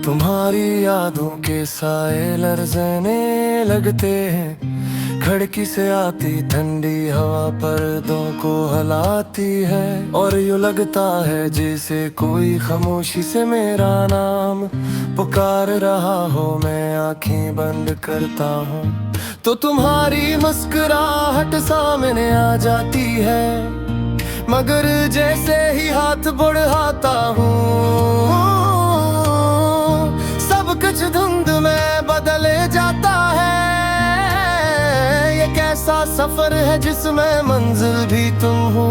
तुम्हारी यादों के साए लरज़ने लगते हैं, खिड़की से आती ठंडी हवा पर्दों को हिलाती है। और यूं लगता है जैसे कोई खामोशी से मेरा नाम पुकार रहा हो। मैं आंखें बंद करता हूँ तो तुम्हारी मुस्कुराहट सामने आ जाती है, मगर जैसे ही हाथ बढ़ाता हूँ सब कुछ धुंध में बदल जाता है। ये कैसा सफर है जिसमें मंजिल भी तुम हो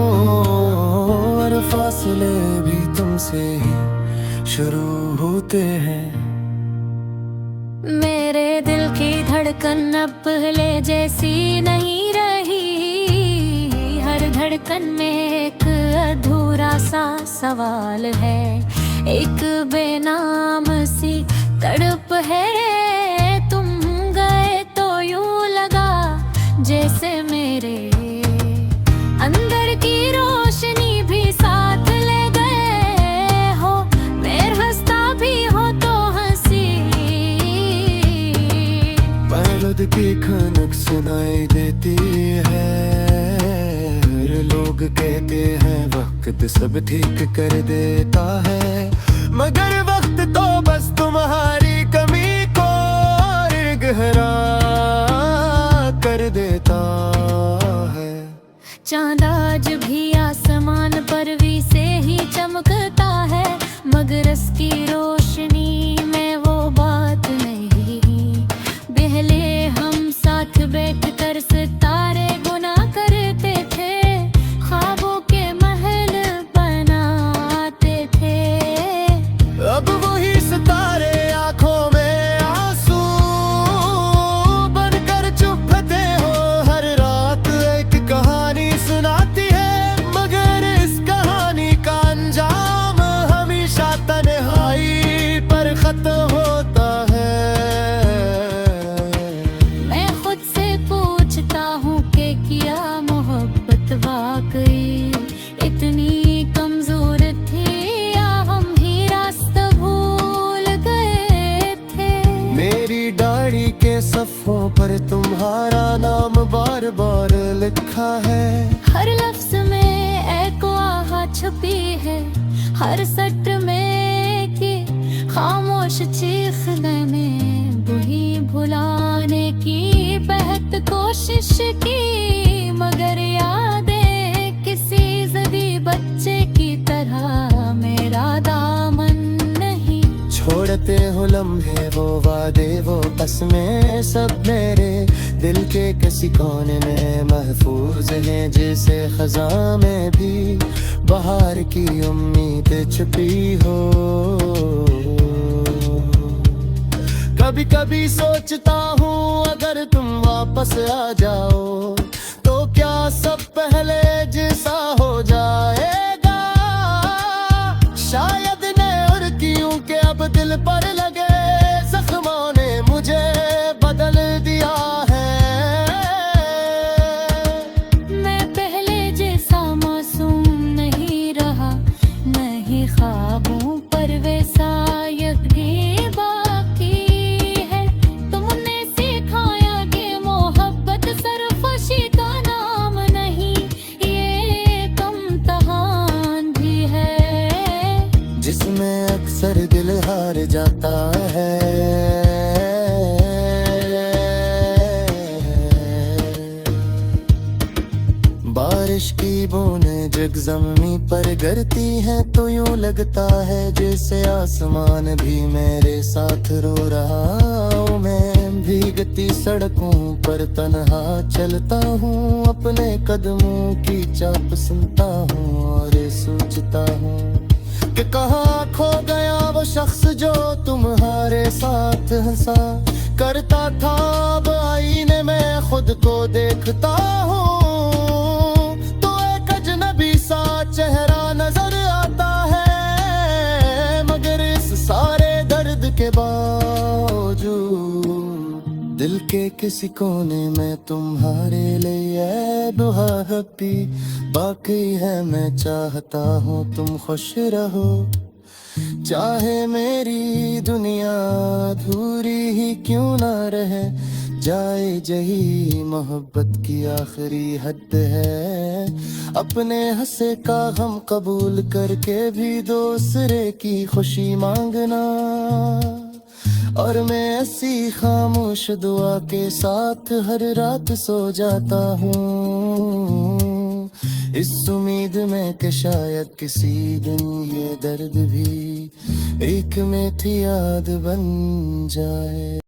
और फासले भी तुमसे ही शुरू होते हैं। मेरे दिल की धड़कन अब पहले जैसी नहीं रही, हर धड़कन में एक अधूरा सा सवाल है, एक बेनाम सी तड़प है। तुम गए तो यूं लगा जैसे मेरे अंदर की रोशनी भी साथ ले गए हो। मैं हंसता भी हो तो हंसी बादल की खनक सुनाई देती है। लोग कहते हैं वक्त सब ठीक कर देता है, मगर वक्त तो बस तुम्हारी कमी को और गहरा कर देता है। चांद आज भी आसमान पर भी से ही चमकता है, मगर इसकी रोशनी में वो बात नहीं। पहले हम साथ बैठकर सितारे गुना करते थे, ख्वाबों के महल बनाते थे। अब वही सितारे आंखों में आंसू बनकर चुपते हो। हर रात एक कहानी सुनाती है, मगर इस कहानी का अंजाम हमेशा तन्हाई पर खत्म होता है। मैं खुद से पूछता हूँ कि क्या मोहब्बत वाकई इतनी कमजोर थी, या हम ही रास्ता भूल गए थे। मेरी डायरी के सफ़ों पर तुम्हारा नाम बार बार लिखा है। हर लफ्ज में एक आहा छुपी है, हर सट में की खामोश चीखने में वही भुलाने की बेहद कोशिश की, मगर यादें किसी जदी बच्चे की तरह मेरा दामन नहीं छोड़ते हो। लम्हे वो वादे वो कसमें सब मेरे दिल के किसी कोने में महफूज हैं, जैसे खज़ां में भी बाहर की उम्मीद छुपी हो। कभी कभी सोचता हूँ अगर तुम वापस आ जाओ तो क्या सब पहले जैसा हो जाएगा। शायद ने और क्यों के अब दिल पर लगे जख्मों ने मुझे बदल दिया है। मैं पहले जैसा मासूम नहीं रहा, नहीं ख्वाबों पर वैसा यकीन बाकी है। तुमने सिखाया कि मोहब्बत सरफशी का नाम नहीं, ये कम तहान भी है जिसमें अक्सर दिल हार जाता है। बारिश की बूंदें जग ज़मीं पर गिरती हैं तो यूं लगता है जैसे आसमान भी मेरे साथ रो रहा हूँ। मैं भीगती सड़कों पर तन्हा चलता हूँ, अपने कदमों की चाप सुनता हूँ और सोचता हूँ कि कहाँ खो गया वो शख्स जो तुम्हारे साथ हंसा करता था। अब आईने में खुद को देखता हूँ तो एक अजनबी सा चेहरा नजर आता है, मगर इस सारे दर्द के बावजूद दिल के किसी कोने में तुम्हारे लिए दुआ रखी बाकी है। मैं चाहता हूँ तुम खुश रहो, चाहे मेरी दुनिया अधूरी ही क्यों ना रहे, जाए जही मोहब्बत की आखिरी हद है। अपने हंसे का गम कबूल करके भी दूसरे की खुशी मांगना, और मैं ऐसी खामोश दुआ के साथ हर रात सो जाता हूँ, इस उम्मीद में कि शायद किसी दिन ये दर्द भी एक मीठी याद बन जाए।